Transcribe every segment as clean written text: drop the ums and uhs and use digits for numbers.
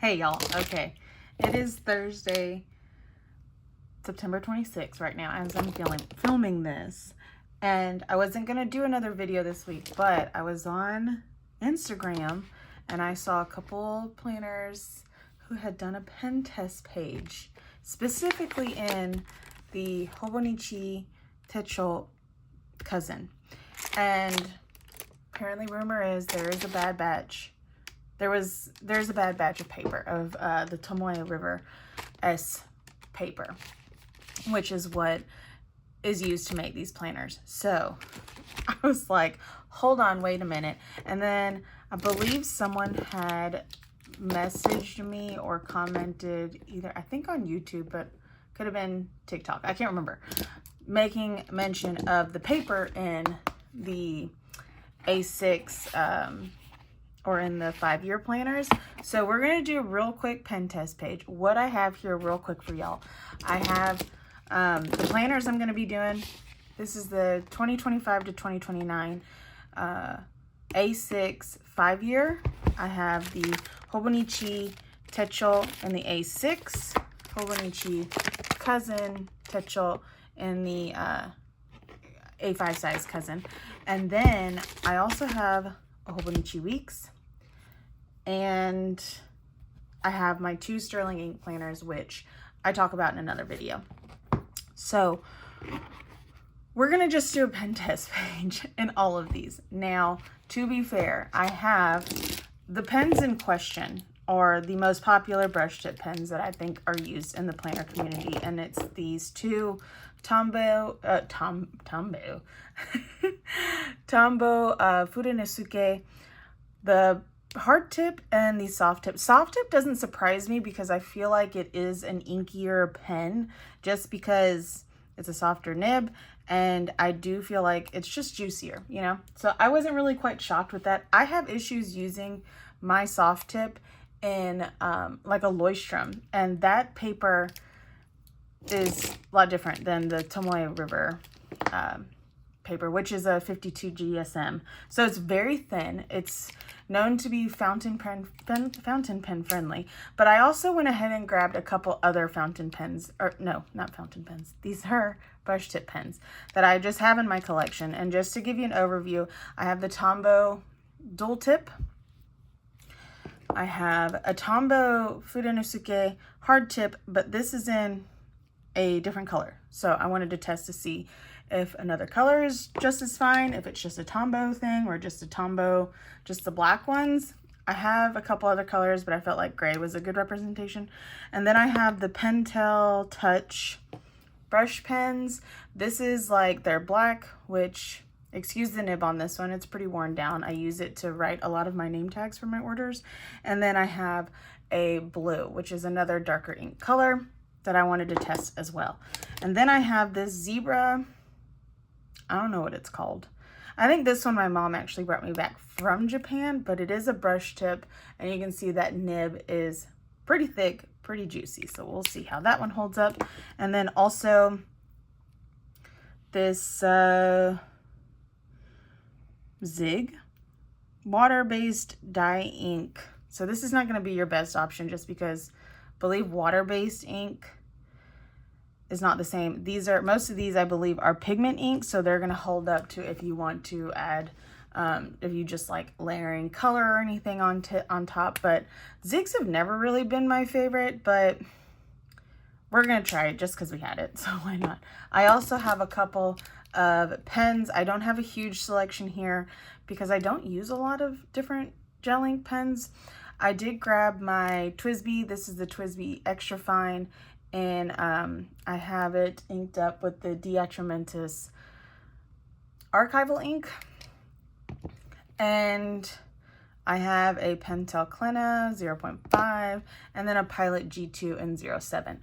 Hey y'all, okay. It is Thursday, September 26th right now as I'm filming this. And I wasn't gonna do another video this week, but I was on Instagram and I saw a couple planners who had done a pen test page, specifically in the Hobonichi Cousin. And apparently rumor is there is a bad batch. There's a bad batch of paper of the Tomoe River S paper, which is what is used to make these planners. So I was like, hold on, wait a minute. And then I believe someone had messaged me or commented either, I think on YouTube, but could have been TikTok, I can't remember, making mention of the paper in the A6 or in the 5-year planners. So we're gonna do a real quick pen test page. What I have here real quick for y'all, I have the planners I'm gonna be doing. This is the 2025 to 2029 A6 5-year. I have the Hobonichi Techo in the A6, Hobonichi Cousin Techo in the A5 size Cousin. And then I also have a Hobonichi Weeks, and I have my 2 sterling ink planners, which I talk about in another video. So we're gonna just do a pen test page in all of these. Now, to be fair, I have the pens in question are the most popular brush tip pens that I think are used in the planner community, and it's these 2 Tombow Fudenosuke, the hard tip and the soft tip. Soft tip doesn't surprise me because I feel like it is an inkier pen just because it's a softer nib, and I do feel like it's just juicier, you know? So I wasn't really quite shocked with that. I have issues using my soft tip in like a Leuchtturm, and that paper is a lot different than the Tomoe River paper, which is a 52 GSM. So it's very thin. It's known to be fountain pen friendly, but I also went ahead and grabbed a couple other fountain pens, or no, not fountain pens. These are brush tip pens that I just have in my collection. And just to give you an overview, I have the Tombow dual tip. I have a Tombow Fudenosuke hard tip, but this is in a different color. So I wanted to test to see if another color is just as fine, if it's just a Tombow thing or just a Tombow, just the black ones. I have a couple other colors, but I felt like gray was a good representation. And then I have the Pentel Touch brush pens. This is like, they're black, which, excuse the nib on this one, it's pretty worn down. I use it to write a lot of my name tags for my orders. And then I have a blue, which is another darker ink color that I wanted to test as well. And then I have this zebra, I don't know what it's called. I think this one my mom actually brought me back from Japan, but it is a brush tip, and you can see that nib is pretty thick, pretty juicy. So we'll see how that one holds up. And then also this Zig water-based dye ink. So this is not going to be your best option just because I believe water-based ink is not the same. These are, most of these I believe are pigment ink, so they're gonna hold up to if you want to add, if you just like layering color or anything on top. But Zigs have never really been my favorite, but we're gonna try it just because we had it, so why not? I also have a couple of pens. I don't have a huge selection here because I don't use a lot of different gel ink pens. I did grab my TWSBI. This is the TWSBI Extra Fine, and I have it inked up with the Diatramentis archival ink. And I have a Pentel Klena 0.5 and then a Pilot G2 in 0.7.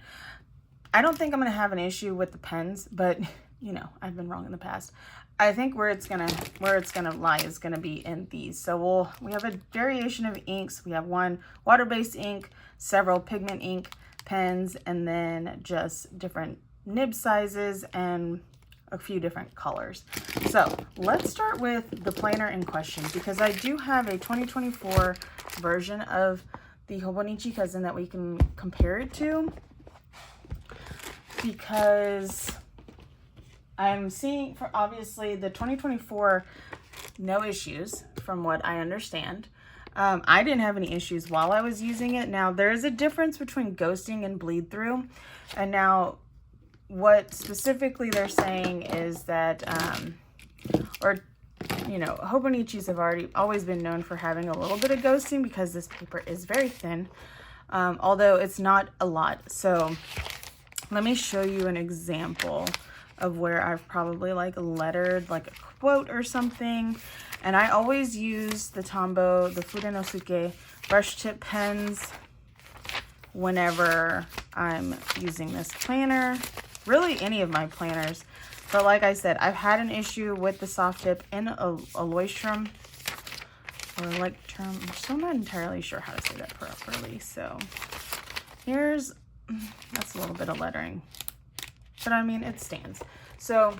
I don't think I'm gonna have an issue with the pens, but you know, I've been wrong in the past. I think where it's gonna lie is gonna be in these. So we have a variation of inks. We have one water-based ink, several pigment ink pens, and then just different nib sizes and a few different colors. So let's start with the planner in question because I do have a 2024 version of the Hobonichi Cousin that we can compare it to, because I'm seeing, for obviously the 2024, no issues from what I understand. I didn't have any issues while I was using it. Now, there is a difference between ghosting and bleed through. And now what specifically they're saying is that, you know, Hobonichis have always been known for having a little bit of ghosting because this paper is very thin, although it's not a lot. So let me show you an example of where I've probably like lettered like a quote or something. And I always use the Tombow, the Fudenosuke brush tip pens whenever I'm using this planner, really any of my planners. But like I said, I've had an issue with the soft tip in a Leuchtturm, or Leuchtturm. I'm still not entirely sure how to say that properly. So here's, that's a little bit of lettering, but I mean, it stands. So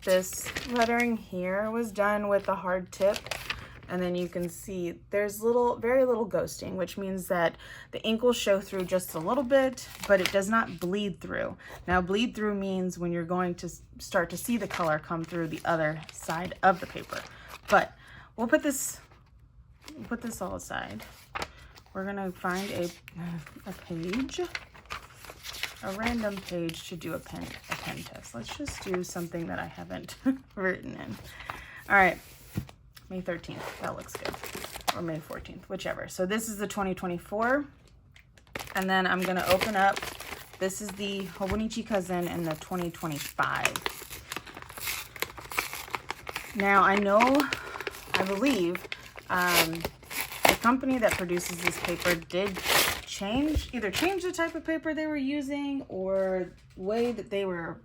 this lettering here was done with the hard tip, and then you can see there's very little ghosting, which means that the ink will show through just a little bit, but it does not bleed through. Now, bleed through means when you're going to start to see the color come through the other side of the paper. But we'll put this all aside. We're gonna find a page, a random page to do a pen test. Let's just do something that I haven't written in. All right, May 13th, that looks good. Or May 14th, whichever. So this is the 2024. And then I'm gonna open up, this is the Hobonichi Cousin in the 2025. Now I believe the company that produces this paper did either change the type of paper they were using or way that they were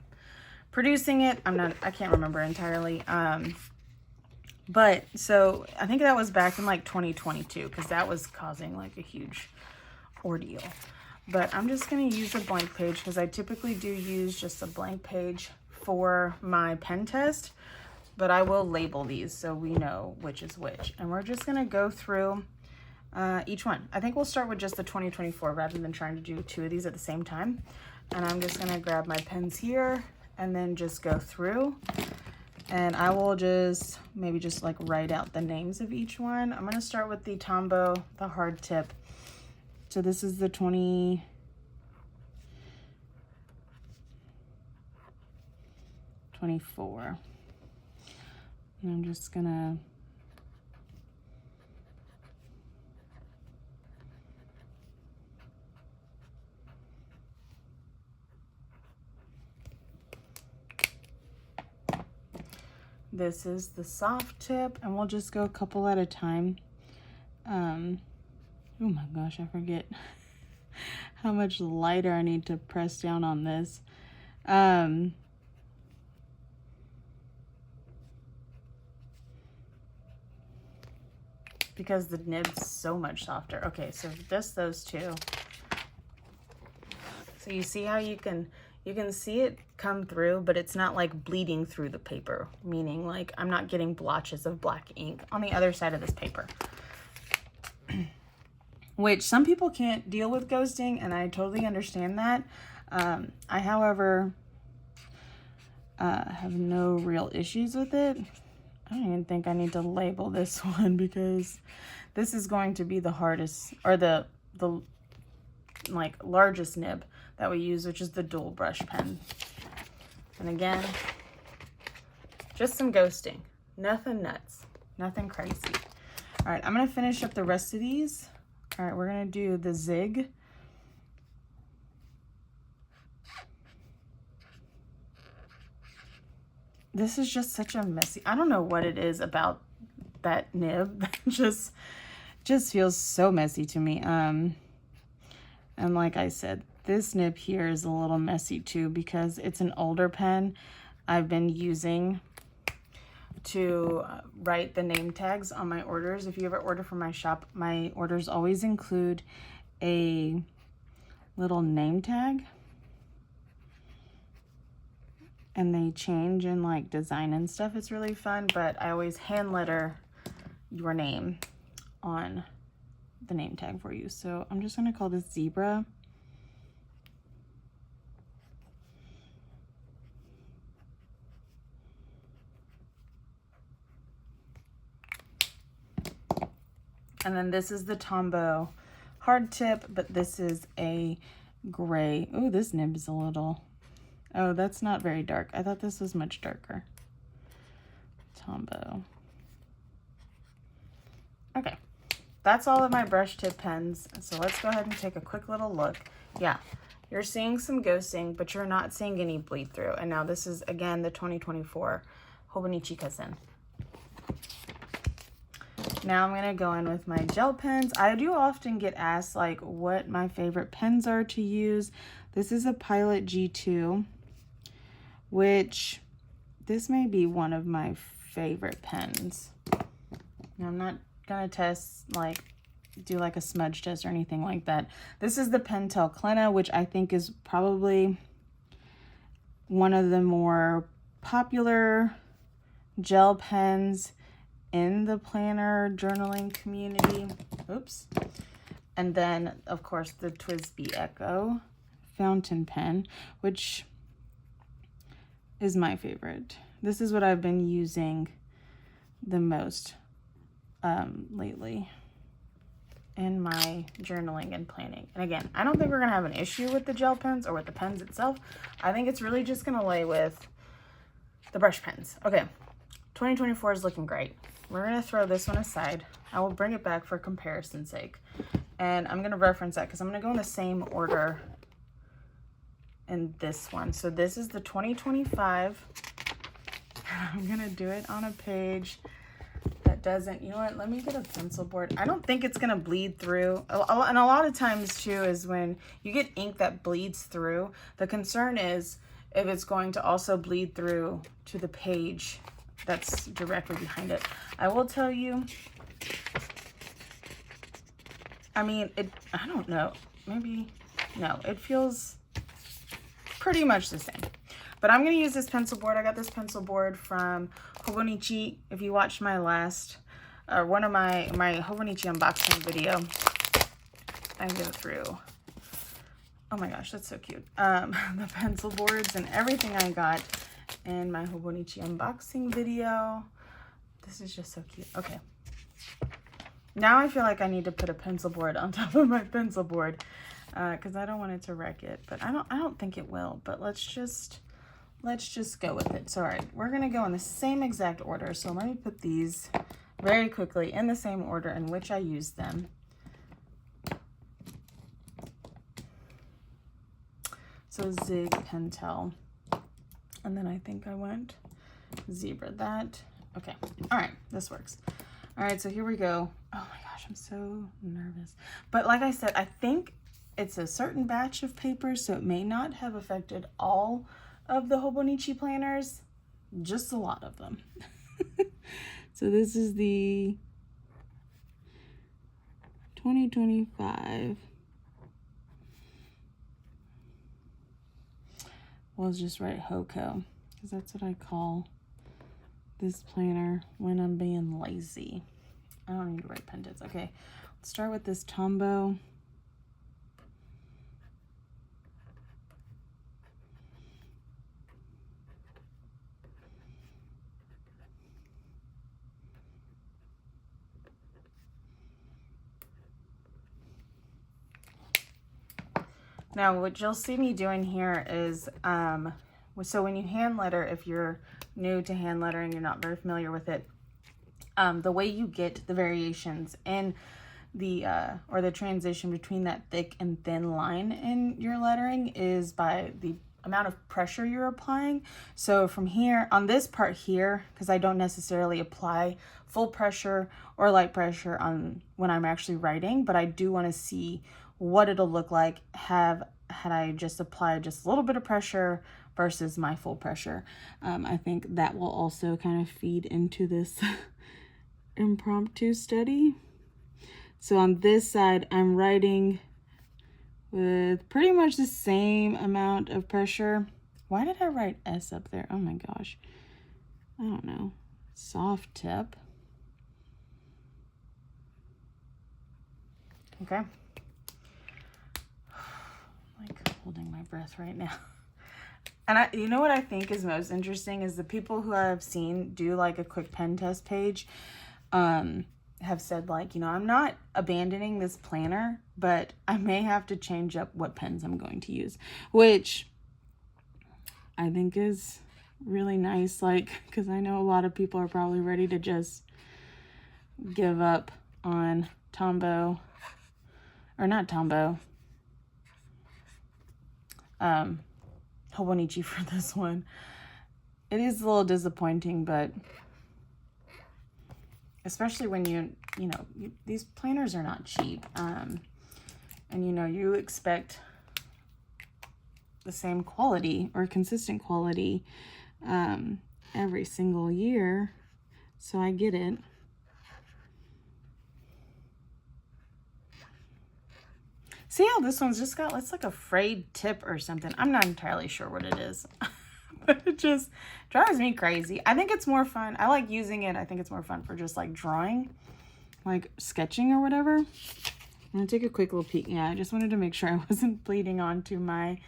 producing it. I can't remember entirely. But so I think that was back in like 2022, because that was causing like a huge ordeal. But I'm just going to use a blank page, because I typically do use just a blank page for my pen test, but I will label these so we know which is which. And we're just going to go through each one. I think we'll start with just the 2024 rather than trying to do two of these at the same time. And I'm just going to grab my pens here and then just go through. And I will just maybe just like write out the names of each one. I'm going to start with the Tombow, the hard tip. So this is the 2024. And I'm just going to this is the soft tip, and we'll just go a couple at a time. Oh my gosh, I forget how much lighter I need to press down on this. Because the nib's so much softer. Okay, so just those two. So you see how you can see it come through, but it's not like bleeding through the paper, meaning like I'm not getting blotches of black ink on the other side of this paper. Which some people can't deal with ghosting, and I totally understand that. I, however, have no real issues with it. I don't even think I need to label this one, because this is going to be the hardest, or the like largest nib that we use, which is the dual brush pen. And again, just some ghosting, nothing nuts, nothing crazy. All right, I'm gonna finish up the rest of these. All right, we're gonna do the zig. This is just such a messy, I don't know what it is about that nib that just feels so messy to me. And like I said, this nib here is a little messy too, because it's an older pen I've been using to write the name tags on my orders. If you ever order from my shop, my orders always include a little name tag, and they change in like design and stuff. It's really fun, but I always hand letter your name on the name tag for you. So I'm just gonna call this Zebra. And then this is the Tombow hard tip, but this is a gray. Oh, this nib is a little, oh, that's not very dark. I thought this was much darker. Tombow. Okay, that's all of my brush tip pens. So let's go ahead and take a quick little look. Yeah, you're seeing some ghosting, but you're not seeing any bleed through. And now this is, again, the 2024 Hobonichi Cousin. Now I'm gonna go in with my gel pens. I do often get asked like what my favorite pens are to use. This is a Pilot G2, which this may be one of my favorite pens. Now, I'm not gonna test do like a smudge test or anything like that. This is the Pentel Sign, which I think is probably one of the more popular gel pens in the planner journaling community. Oops. And then of course the TWSBI Echo fountain pen, which is my favorite. This is what I've been using the most lately in my journaling and planning. And again, I don't think we're gonna have an issue with the gel pens or with the pens itself. I think it's really just gonna lay with the brush pens. Okay, 2024 is looking great. We're gonna throw this one aside. I will bring it back for comparison's sake. And I'm gonna reference that because I'm gonna go in the same order in this one. So this is the 2025. I'm gonna do it on a page that doesn't, you know what, let me get a pencil board. I don't think it's gonna bleed through. And a lot of times too is when you get ink that bleeds through, the concern is if it's going to also bleed through to the page that's directly behind it. I will tell you, I mean, I don't know, maybe, no, it feels pretty much the same. But I'm gonna use this pencil board. I got this pencil board from Hobonichi. If you watched my last, one of my Hobonichi unboxing video, I go through, oh my gosh, that's so cute. The pencil boards and everything I got in my Hobonichi unboxing video. This is just so cute. Okay. Now I feel like I need to put a pencil board on top of my pencil board because I don't want it to wreck it, but I don't think it will, but let's just go with it. So, all right, we're gonna go in the same exact order. So let me put these very quickly in the same order in which I used them. So Zig, Pentel, and then I think I went Zebra, that. Okay, all right, this works. All right, so here we go. Oh my gosh, I'm so nervous. But like I said, I think it's a certain batch of papers, so it may not have affected all of the Hobonichi planners, just a lot of them. So this is the 2025. Well, let's just write HoCo, because that's what I call this planner when I'm being lazy. I don't need to write pen tips. Okay, let's start with this Tombow. Now, what you'll see me doing here is, so when you hand letter, if you're new to hand lettering, you're not very familiar with it, the way you get the variations in the, or the transition between that thick and thin line in your lettering is by the amount of pressure you're applying. So from here, on this part here, because I don't necessarily apply full pressure or light pressure on when I'm actually writing, but I do want to see what it'll look like had I just applied just a little bit of pressure versus my full pressure. I think that will also kind of feed into this impromptu study. So on this side, I'm writing with pretty much the same amount of pressure. Why did I write S up there? Oh my gosh. I don't know. Soft tip. Okay. Like holding my breath right now. And you know what I think is most interesting is the people who I've seen do like a quick pen test page have said like, you know, I'm not abandoning this planner, but I may have to change up what pens I'm going to use, which I think is really nice. Like, because I know a lot of people are probably ready to just give up on Tombow, or not Tombow, Hobonichi for this one. It is a little disappointing, but especially when you know, these planners are not cheap. And you know, you expect the same quality or consistent quality every single year. So I get it. See how this one's just got, it's like a frayed tip or something. I'm not entirely sure what it is. But it just drives me crazy. I think it's more fun. I like using it. I think it's more fun for just like drawing, like sketching or whatever. I'm gonna take a quick little peek. Yeah, I just wanted to make sure I wasn't bleeding onto my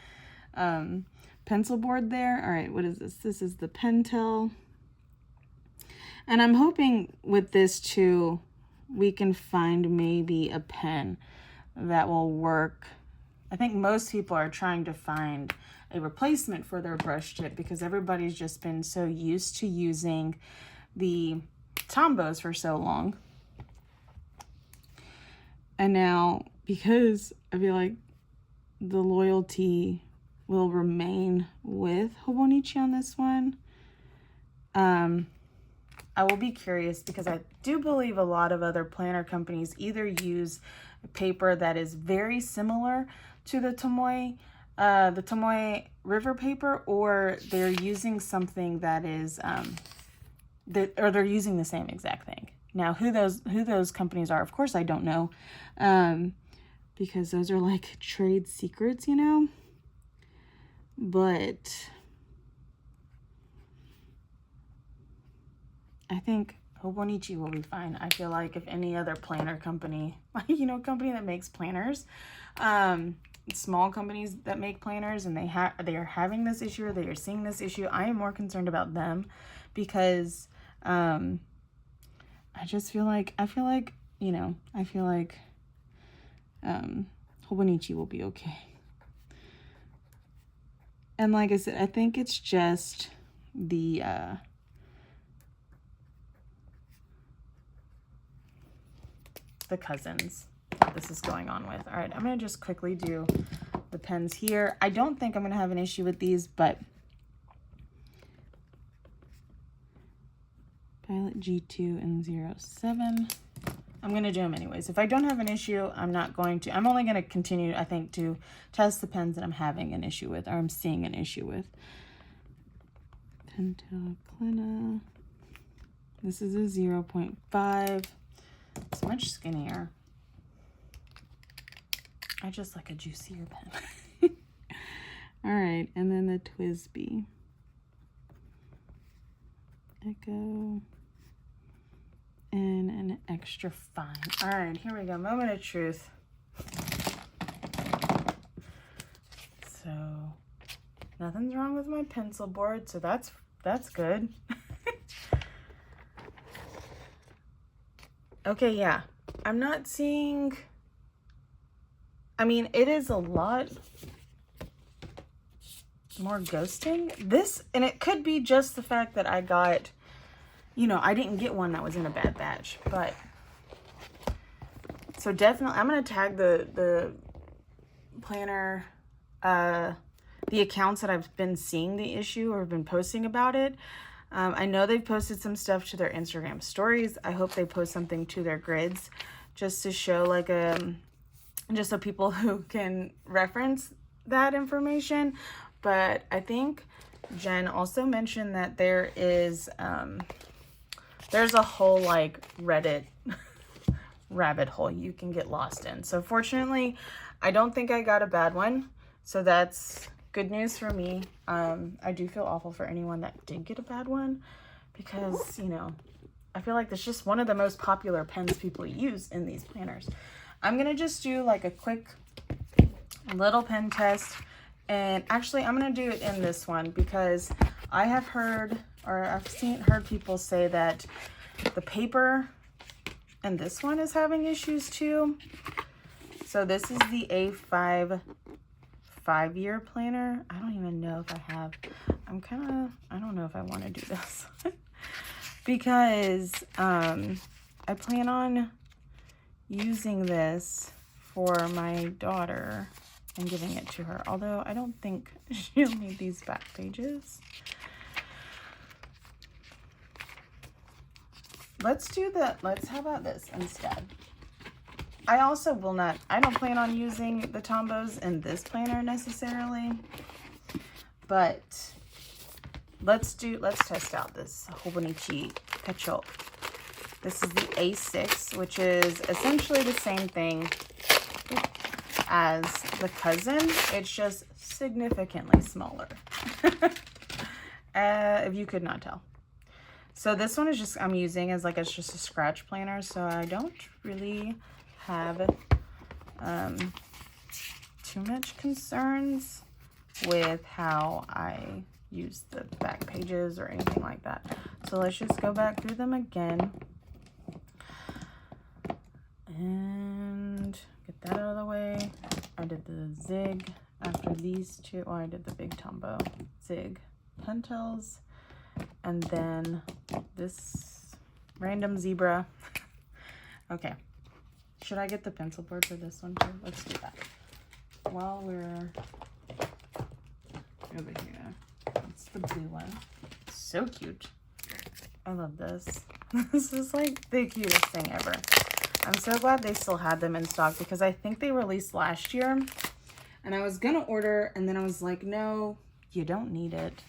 pencil board there. All right, what is this? This is the Pentel. And I'm hoping with this too, we can find maybe a pen that will work. I think most people are trying to find a replacement for their brush tip because everybody's just been so used to using the Tombows for so long. And now, because I feel like the loyalty will remain with Hobonichi on this one, I will be curious because I do believe a lot of other planner companies either use paper that is very similar to the Tomoe river paper, or they're using something that is or they're using the same exact thing. Now, who those companies are, of course, I don't know, because those are like trade secrets, you know. But I think Hobonichi will be fine. I feel like if any other planner company, you know, company that makes planners, small companies that make planners, and they are having this issue, or they are seeing this issue, I am more concerned about them because I just feel like, you know, I feel like Hobonichi will be okay. And like I said, I think it's just the Cousins that this is going on with. All right, I'm going to just quickly do the pens here. I don't think I'm going to have an issue with these, but Pilot G2 and 07. I'm going to do them anyways. If I don't have an issue, I'm only going to continue, I think, to test the pens that I'm having an issue with, or I'm seeing an issue with. Pentel Sign. This is a 0.5. It's much skinnier. I just like a juicier pen. All right, and then the TWSBI Echo and an extra fine. All right, here we go. Moment of truth. So nothing's wrong with my pencil board, so that's good. Okay, yeah. I'm not seeing, I mean, it is a lot more ghosting. This, and it could be just the fact that I got, you know, I didn't get one that was in a bad batch, but so definitely I'm going to tag the planner, the accounts that I've been seeing the issue or have been posting about it. I know they've posted some stuff to their Instagram stories. I hope they post something to their grids just to show like just so people who can reference that information. But I think Jen also mentioned that there is, there's a whole like Reddit rabbit hole you can get lost in. So fortunately, I don't think I got a bad one. So that's good news for me. I do feel awful for anyone that did get a bad one because, you know, I feel like that's just one of the most popular pens people use in these planners. I'm going to just do like a quick little pen test. And actually, I'm going to do it in this one because I have heard, or I've heard people say that the paper and this one is having issues too. So this is the A5 5-year planner. I don't even know if I have, I don't know if I want to do this because I plan on using this for my daughter and giving it to her. Although I don't think she'll need these back pages. How about this instead? I also will not, I don't plan on using the Tombos in this planner necessarily, but let's test out this Hobonichi Techo. This is the A6, which is essentially the same thing as the Cousin. It's just significantly smaller, if you could not tell. So this one is just, I'm using as like, it's just a scratch planner, so I don't really have too much concerns with how I use the back pages or anything like that. So let's just go back through them again and get that out of the way. I did the zig after these two. Oh, I did the big Tombow zig Pentels, and then this random zebra. Okay. Should I get the pencil board for this one too? Let's do that. While we're over here, it's the blue one. So cute. I love this. This is like the cutest thing ever. I'm so glad they still had them in stock because I think they released last year. And I was gonna order and then I was like, no, you don't need it.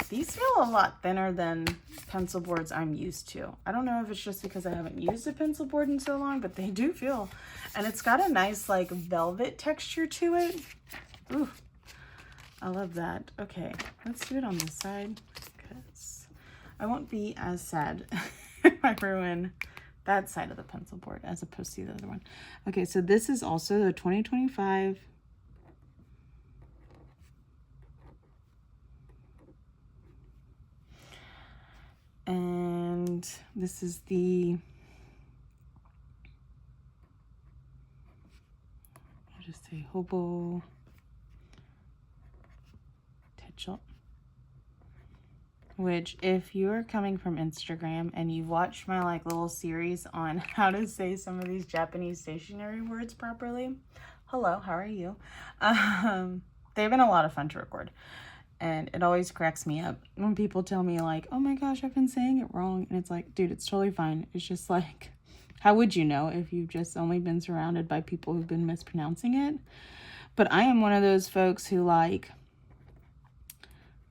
These feel a lot thinner than pencil boards I'm used to. I don't know if it's just because I haven't used a pencil board in so long, but they do feel, and it's got a nice like velvet texture to it. Ooh, I love that. Okay, let's do it on this side because I won't be as sad if I ruin that side of the pencil board as opposed to the other one. Okay, so this is also the 2025. And this is the, I'll just say Hobo Techo. Which, if you're coming from Instagram and you've watched my like little series on how to say some of these Japanese stationery words properly, hello, how are you? They've been a lot of fun to record. And it always cracks me up when people tell me like, oh my gosh, I've been saying it wrong. And it's like, dude, it's totally fine. It's just like, how would you know if you've just only been surrounded by people who've been mispronouncing it? But I am one of those folks who like,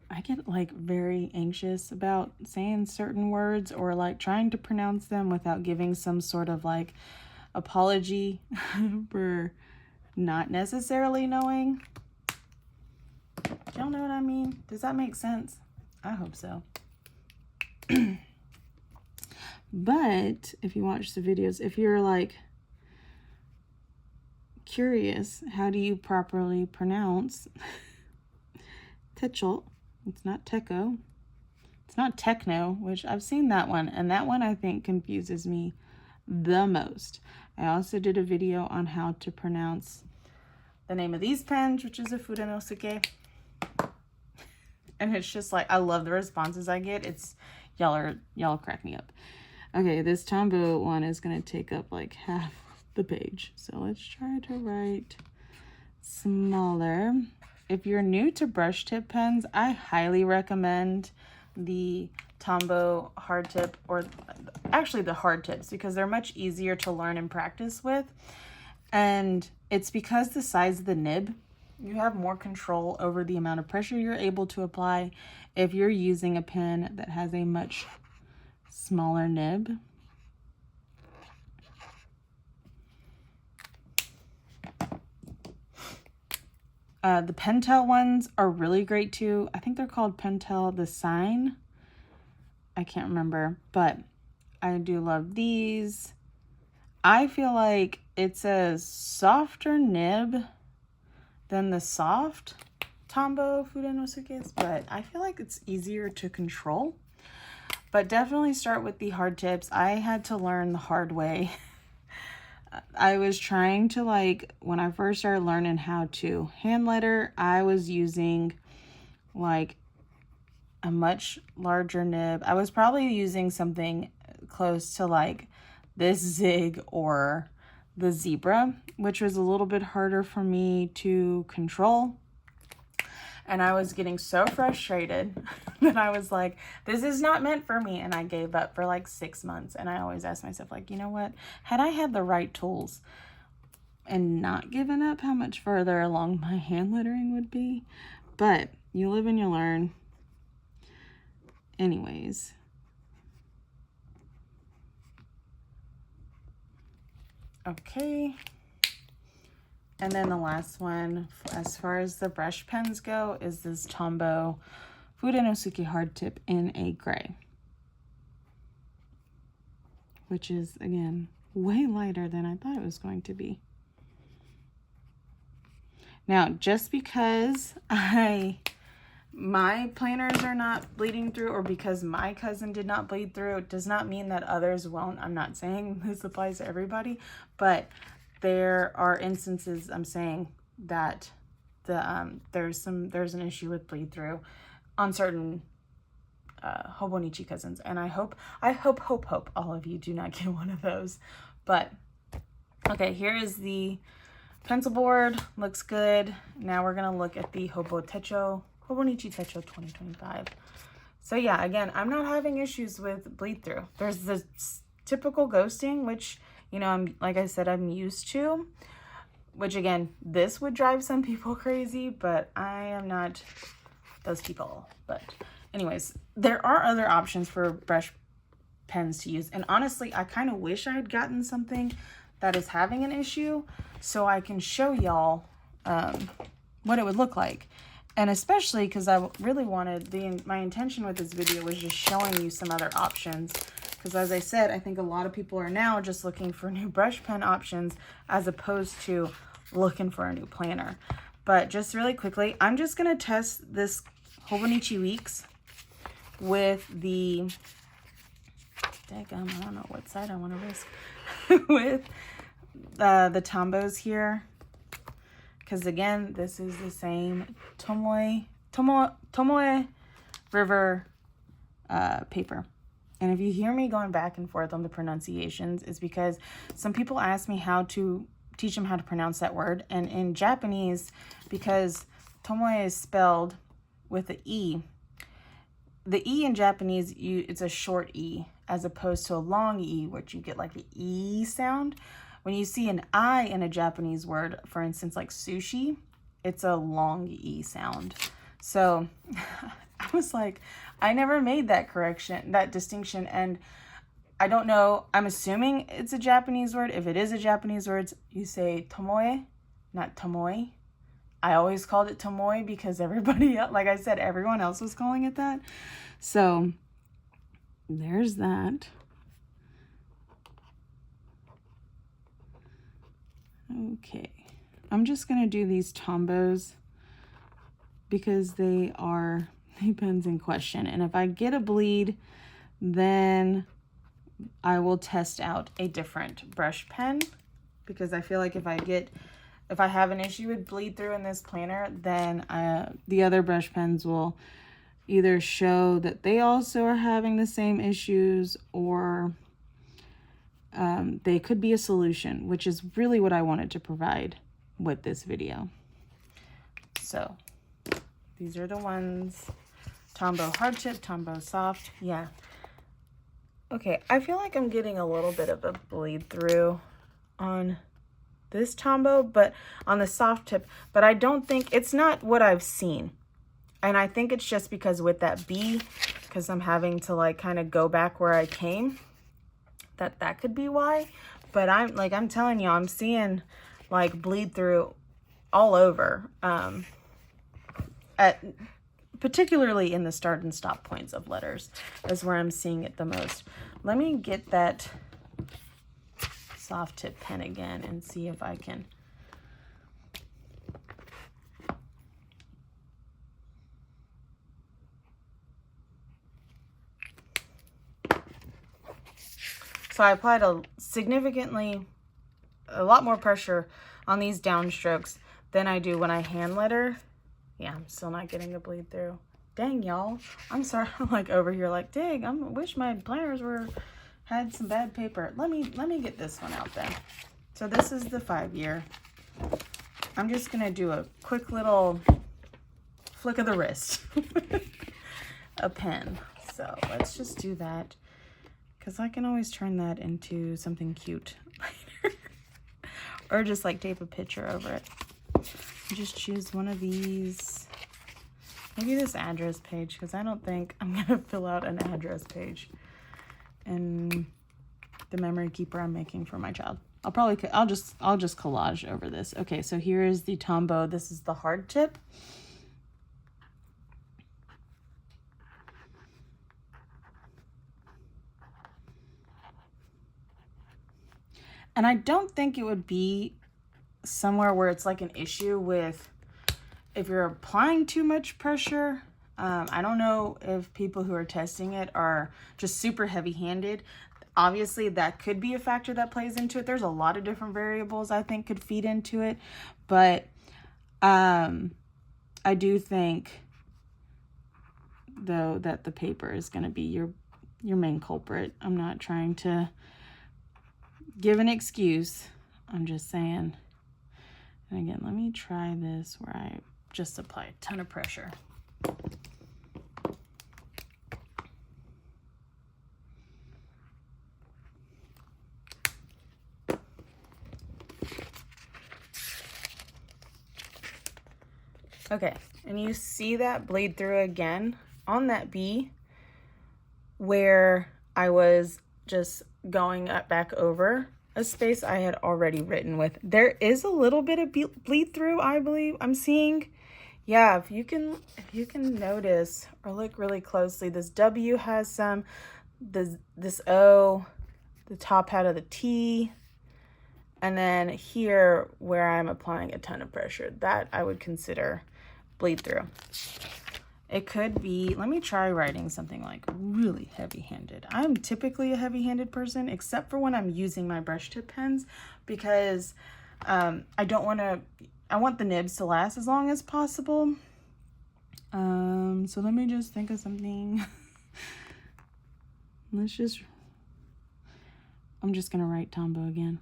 I get like very anxious about saying certain words or like trying to pronounce them without giving some sort of like apology for not necessarily knowing. Y'all know what I mean? Does that make sense? I hope so. But if you watch the videos, if you're like curious, how do you properly pronounce Techo? It's not Techo. It's not Techno, which I've seen that one. And that one I think confuses me the most. I also did a video on how to pronounce the name of these pens, which is a Fudenosuke. And it's just like, I love the responses I get. It's, y'all crack me up. Okay, this Tombow one is going to take up like half the page. So let's try to write smaller. If you're new to brush tip pens, I highly recommend the Tombow hard tip, or actually the hard tips, because they're much easier to learn and practice with. And it's because the size of the nib, you have more control over the amount of pressure you're able to apply if you're using a pen that has a much smaller nib. The Pentel ones are really great too. I think they're called Pentel the Sign. I can't remember, but I do love these. I feel like it's a softer nib than the soft Tombow Fudenosuke, but I feel like it's easier to control. But definitely start with the hard tips. I had to learn the hard way. I was trying to, like, when I first started learning how to hand letter, I was using like a much larger nib. I was probably using something close to like this Zig or the Zebra, which was a little bit harder for me to control. And I was getting so frustrated that I was like, this is not meant for me. And I gave up for like 6 months. And I always ask myself, like, you know what? Had I had the right tools and not given up, how much further along my hand lettering would be? But you live and you learn. Anyways. Okay. And then the last one, as far as the brush pens go, is this Tombow Fudenosuke hard tip in a gray, which is, again, way lighter than I thought it was going to be. Now, just because my planners are not bleeding through, or because my cousin did not bleed through, it does not mean that others won't. I'm not saying this applies to everybody, but there are instances I'm saying that there's an issue with bleed through on certain Hobonichi Cousins, and I hope all of you do not get one of those. But okay, here is the pencil board. Looks good. Now we're gonna look at the Hobonichi Techo 2025. So yeah, again, I'm not having issues with bleed through. There's this typical ghosting, which, you know, like I said, I'm used to, which again, this would drive some people crazy, but I am not those people. But anyways, there are other options for brush pens to use. And honestly, I kind of wish I had gotten something that is having an issue so I can show y'all what it would look like. And especially because I really wanted, my intention with this video was just showing you some other options. Because as I said, I think a lot of people are now just looking for new brush pen options as opposed to looking for a new planner. But just really quickly, I'm just going to test this Hobonichi Weeks with the, I don't know what side I want to risk, with the Tombows here. Because again, this is the same Tomoe River paper. And if you hear me going back and forth on the pronunciations, it's because some people ask me how to teach them how to pronounce that word. And in Japanese, because Tomoe is spelled with an E, the E in Japanese, it's a short E, as opposed to a long E, which you get like the E sound. When you see an I in a Japanese word, for instance, like sushi, it's a long E sound. So I was like, I never made that correction, that distinction. And I don't know, I'm assuming it's a Japanese word. If it is a Japanese word, you say tomoe, not tomoe. I always called it tomoe because everybody else, like I said, everyone else was calling it that. So there's that. Okay, I'm just going to do these Tombows because they are the pens in question. And if I get a bleed, then I will test out a different brush pen, because I feel like if I have an issue with bleed through in this planner, then the other brush pens will either show that they also are having the same issues, or they could be a solution, which is really what I wanted to provide with this video. So these are the ones. Tombow hard tip, Tombow soft. Yeah. Okay, I feel like I'm getting a little bit of a bleed through on this Tombow, but on the soft tip, but I don't think, it's not what I've seen. And I think it's just because with that B, because I'm having to like kind of go back where I came, that could be why. But I'm telling you, I'm seeing like bleed through all over, particularly in the start and stop points of letters is where I'm seeing it the most. Let me get that soft tip pen again and see if I can. So I applied a lot more pressure on these downstrokes than I do when I hand letter. Yeah, I'm still not getting the bleed through. Dang, y'all. I'm sorry. I'm like over here like, dang, I wish my planners had some bad paper. Let me get this one out then. So this is the 5-year. I'm just gonna do a quick little flick of the wrist. A pen. So let's just do that, because I can always turn that into something cute later. Or just like tape a picture over it. Just choose one of these. Maybe this address page, because I don't think I'm gonna fill out an address page in the memory keeper I'm making for my child. I'll just collage over this. Okay, so here is the Tombow. This is the hard tip. And I don't think it would be somewhere where it's like an issue with if you're applying too much pressure. I don't know if people who are testing it are just super heavy-handed. Obviously, that could be a factor that plays into it. There's a lot of different variables I think could feed into it. But I do think, though, that the paper is going to be your main culprit. I'm not trying to give an excuse. I'm just saying. And again, let me try this where I just apply a ton of pressure. Okay, and you see that bleed through again on that B where I was just going back over a space I had already written with. There is a little bit of bleed through, I believe I'm seeing. Yeah, if you can notice or look really closely, this W has some, this O, the top hat of the T, and then here where I'm applying a ton of pressure, that I would consider bleed through. It could be, let me try writing something like really heavy-handed. I'm typically a heavy-handed person, except for when I'm using my brush tip pens, because I want the nibs to last as long as possible. So let me just think of something. I'm just gonna write Tombow again.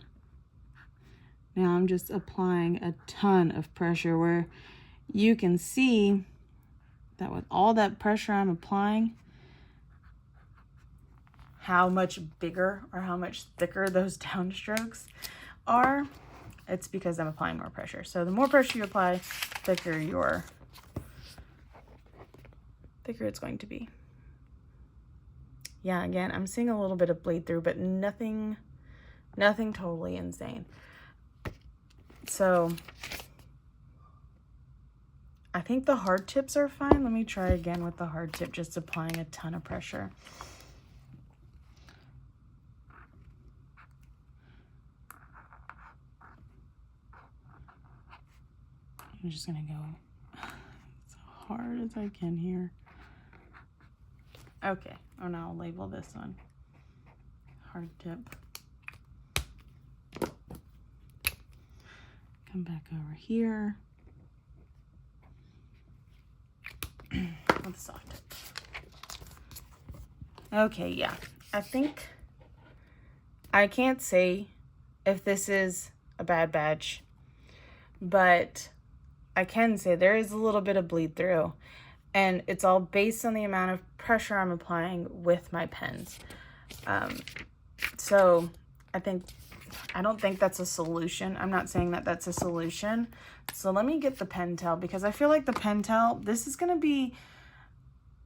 Now I'm just applying a ton of pressure where you can see that with all that pressure I'm applying, how much bigger or how much thicker those downstrokes are. It's because I'm applying more pressure. So the more pressure you apply, thicker it's going to be. Yeah, again, I'm seeing a little bit of bleed through, but nothing totally insane. So I think the hard tips are fine. Let me try again with the hard tip, just applying a ton of pressure. I'm just gonna go as hard as I can here. Okay, oh, now I'll label this one hard tip. Come back over here with a soft tip. Okay, yeah, I think I can't say if this is a bad batch, but I can say there is a little bit of bleed through, and it's all based on the amount of pressure I'm applying with my pens. So I don't think that's a solution. I'm not saying that that's a solution. So let me get the Pentel, because I feel like the Pentel, this is going to be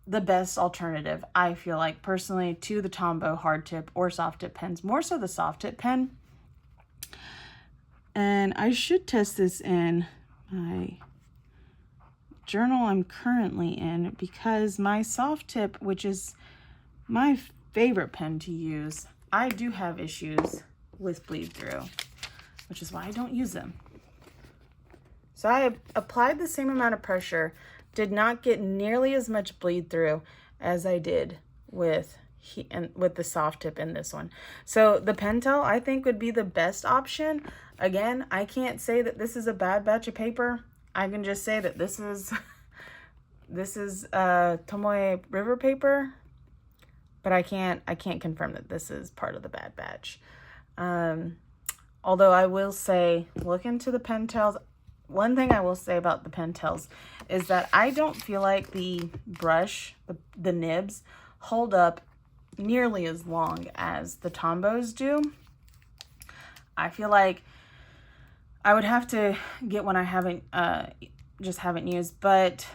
the best alternative, I feel like, personally, to the Tombow hard tip or soft tip pens, more so the soft tip pen. And I should test this in my journal I'm currently in, because my soft tip, which is my favorite pen to use, I do have issues with bleed through, which is why I don't use them. So I applied the same amount of pressure, did not get nearly as much bleed through as I did with the soft tip in this one. So the Pentel, I think, would be the best option. Again, I can't say that this is a bad batch of paper. I can just say that this is Tomoe River paper, but I can't confirm that this is part of the bad batch. Although I will say, look into the Pentels. One thing I will say about the Pentels is that I don't feel like the brush, the nibs, hold up nearly as long as the Tombos do. I feel like I would have to get one I haven't used, but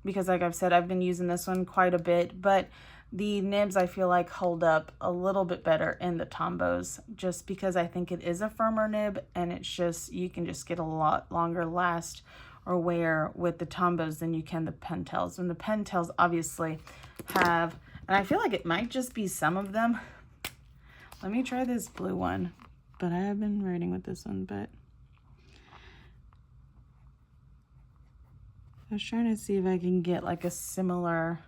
because like I've said, I've been using this one quite a bit, but the nibs I feel like hold up a little bit better in the Tombos, just because I think it is a firmer nib, and it's just, you can just get a lot longer last or wear with the Tombos than you can the Pentels. And the Pentels obviously have, and I feel like it might just be some of them. Let me try this blue one, but I have been writing with this one, but I was trying to see if I can get like a similar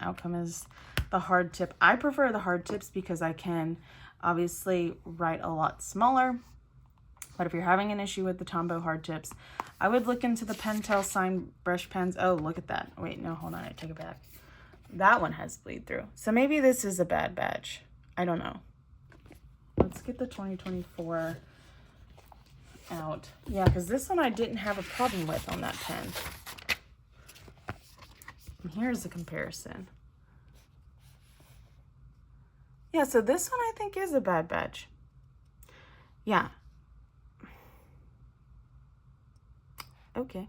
outcome as the hard tip. I prefer the hard tips because I can obviously write a lot smaller. But if you're having an issue with the Tombow hard tips, I would look into the Pentel Sign Brush pens. Oh, look at that. Wait, no, hold on. I take it back. That one has bleed through. So maybe this is a bad batch. I don't know. Let's get the 2024 out. Yeah, because this one I didn't have a problem with on that pen. And here's a comparison. Yeah, so this one I think is a bad batch. Yeah. Okay.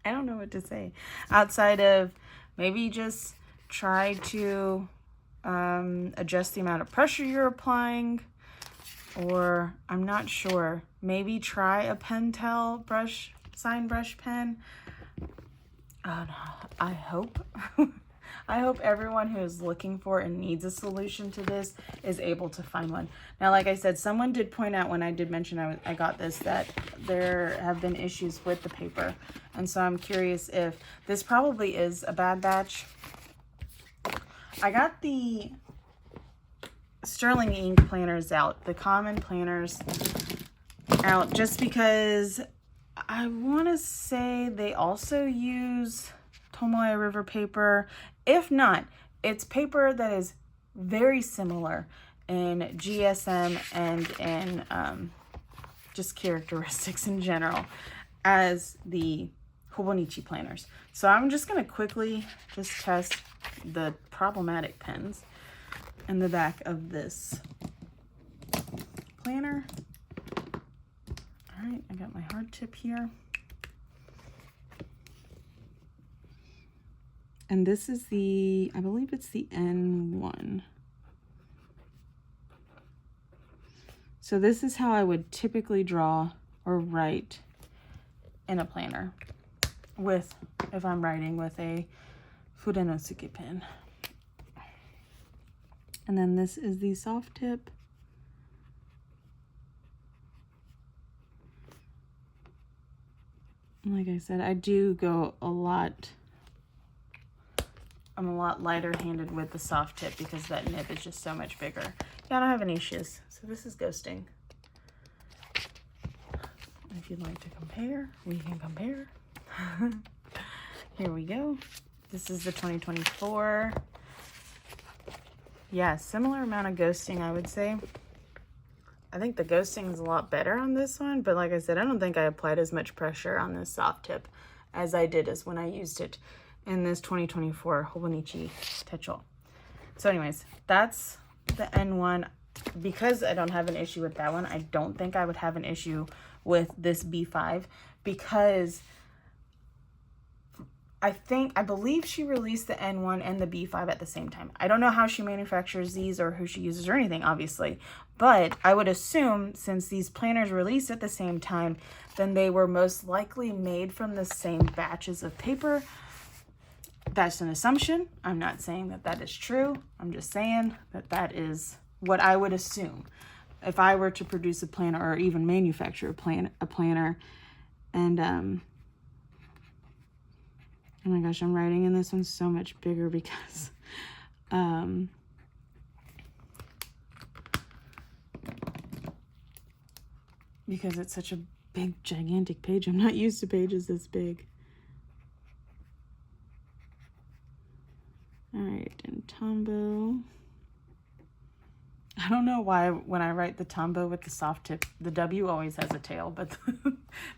I don't know what to say. Outside of maybe just try to adjust the amount of pressure you're applying, or I'm not sure. Maybe try a Pentel Sign Brush pen. Oh, no, I hope. I hope everyone who is looking for and needs a solution to this is able to find one. Now, like I said, someone did point out when I did mention I got this, that there have been issues with the paper. And so I'm curious if this probably is a bad batch. I got the Sterling ink planners out, the common planners out, just because I want to say they also use Tomoe River paper. If not, it's paper that is very similar in GSM and in just characteristics in general as the Hobonichi planners. So I'm just going to quickly just test the problematic pens in the back of this planner. All right, I got my hard tip here. And this is the, I believe it's the N1. So this is how I would typically draw or write in a planner if I'm writing with a Fudenosuke pen. And then this is the soft tip. And like I said, I do go I'm a lot lighter handed with the soft tip because that nib is just so much bigger. Yeah, I don't have any issues. So this is ghosting. If you'd like to compare, we can compare. Here we go. This is the 2024. Yeah, similar amount of ghosting, I would say. I think the ghosting is a lot better on this one, but like I said, I don't think I applied as much pressure on this soft tip as I did as when I used it in this 2024 Hobonichi Techo. So anyways, that's the N1. Because I don't have an issue with that one, I don't think I would have an issue with this B5, because I believe she released the N1 and the B5 at the same time. I don't know how she manufactures these or who she uses or anything, obviously. But I would assume since these planners released at the same time, then they were most likely made from the same batches of paper. That's an assumption. I'm not saying that that is true. I'm just saying that that is what I would assume if I were to produce a planner or even manufacture a planner. And oh my gosh, I'm writing in this one so much bigger because it's such a big, gigantic page. I'm not used to pages this big. All right, and Tombow. I don't know why when I write the Tombow with the soft tip, the W always has a tail, but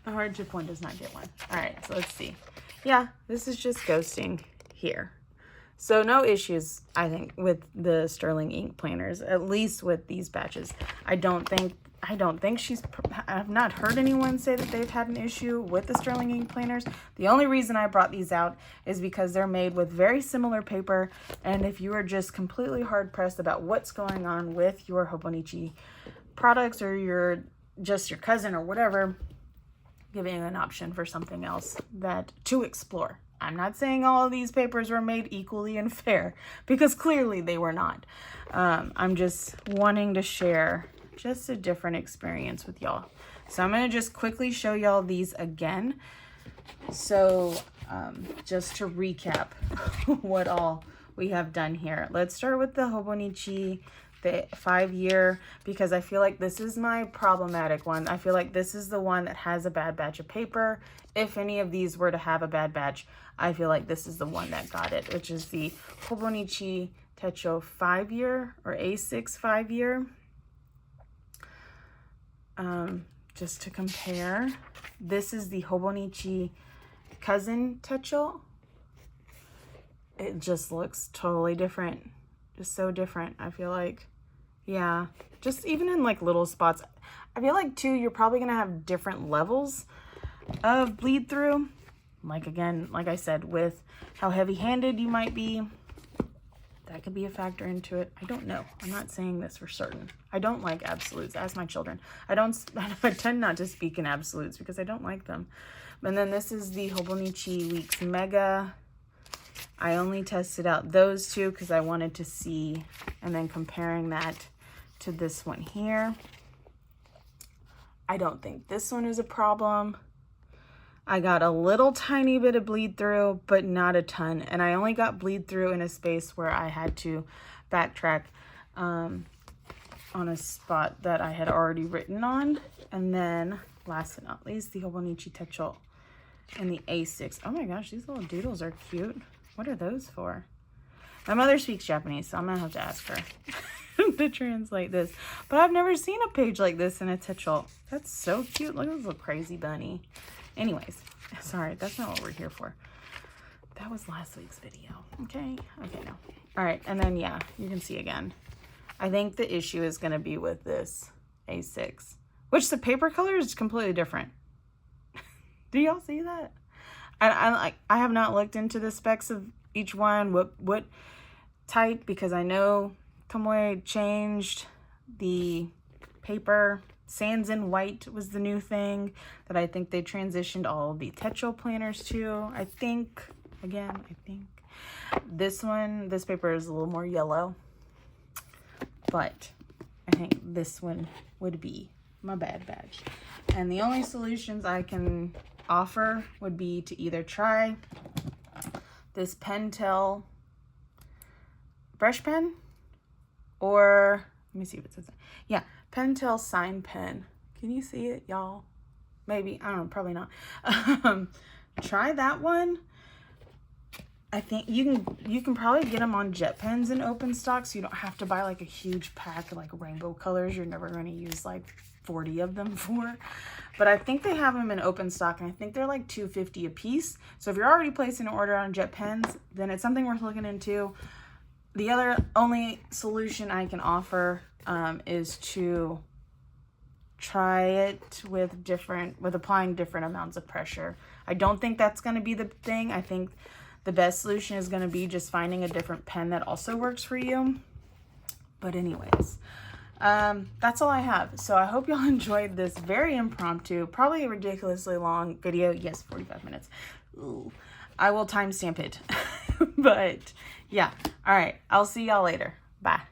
the hard tip one does not get one. All right, so let's see. Yeah, this is just ghosting here. So no issues, I think, with the Sterling ink planners, at least with these batches. I don't think I've not heard anyone say that they've had an issue with the Sterling ink planners. The only reason I brought these out is because they're made with very similar paper. And if you are just completely hard pressed about what's going on with your Hobonichi products or your cousin or whatever, giving you an option for something else to explore. I'm not saying all of these papers were made equally and fair, because clearly they were not. I'm just wanting to share just a different experience with y'all. So I'm going to just quickly show y'all these again. So just to recap what all we have done here. Let's start with the Hobonichi, the 5-year, because I feel like this is my problematic one. I feel like this is the one that has a bad batch of paper. If any of these were to have a bad batch, I feel like this is the one that got it, which is the Hobonichi Techo 5-year or A6 5-year. Just to compare, this is the Hobonichi Cousin Techo. It just looks totally different, just so different. I feel like, yeah, just even in like little spots. I feel like too, you're probably gonna have different levels of bleed through. Like again, like I said, with how heavy-handed you might be, that could be a factor into it. I don't know. I'm not saying this for certain. I don't like absolutes. Ask my children. I tend not to speak in absolutes because I don't like them. And then this is the Hobonichi Weeks Mega. I only tested out those two because I wanted to see, and then comparing that to this one here. I don't think this one is a problem. I got a little tiny bit of bleed through, but not a ton. And I only got bleed through in a space where I had to backtrack on a spot that I had already written on. And then last but not least, the Hobonichi Techo and the A6. Oh my gosh, these little doodles are cute. What are those for? My mother speaks Japanese, so I'm gonna have to ask her to translate this. But I've never seen a page like this in a Techo. That's so cute. Look at this little crazy bunny. Anyways, sorry, that's not what we're here for. That was last week's video. Okay, no. All right, and then yeah, you can see again. I think the issue is gonna be with this A6, which the paper color is completely different. Do y'all see that? I have not looked into the specs of each one, what type, because I know Tomoe changed the paper. Sands in white was the new thing that I think they transitioned all of the Techo planners to. I think this paper is a little more yellow, but I think this one would be my bad batch. And the only solutions I can offer would be to either try this Pentel brush pen, or let me see if it says that. Yeah, Pentel Sign Pen. Can you see it, y'all? Maybe, I don't know, probably not. Try that one. I think you can probably get them on jet pens in open stock, so you don't have to buy like a huge pack of like rainbow colors you're never going to use like 40 of them for. But I think they have them in open stock, and I think they're like $2.50 a piece. So if you're already placing an order on jet pens, then it's something worth looking into. The only solution I can offer is to try it with applying different amounts of pressure. I don't think that's going to be the thing. I think the best solution is going to be just finding a different pen that also works for you. But anyways, that's all I have. So I hope y'all enjoyed this very impromptu, probably a ridiculously long video. Yes, 45 minutes. Ooh. I will timestamp it. But yeah. All right. I'll see y'all later. Bye.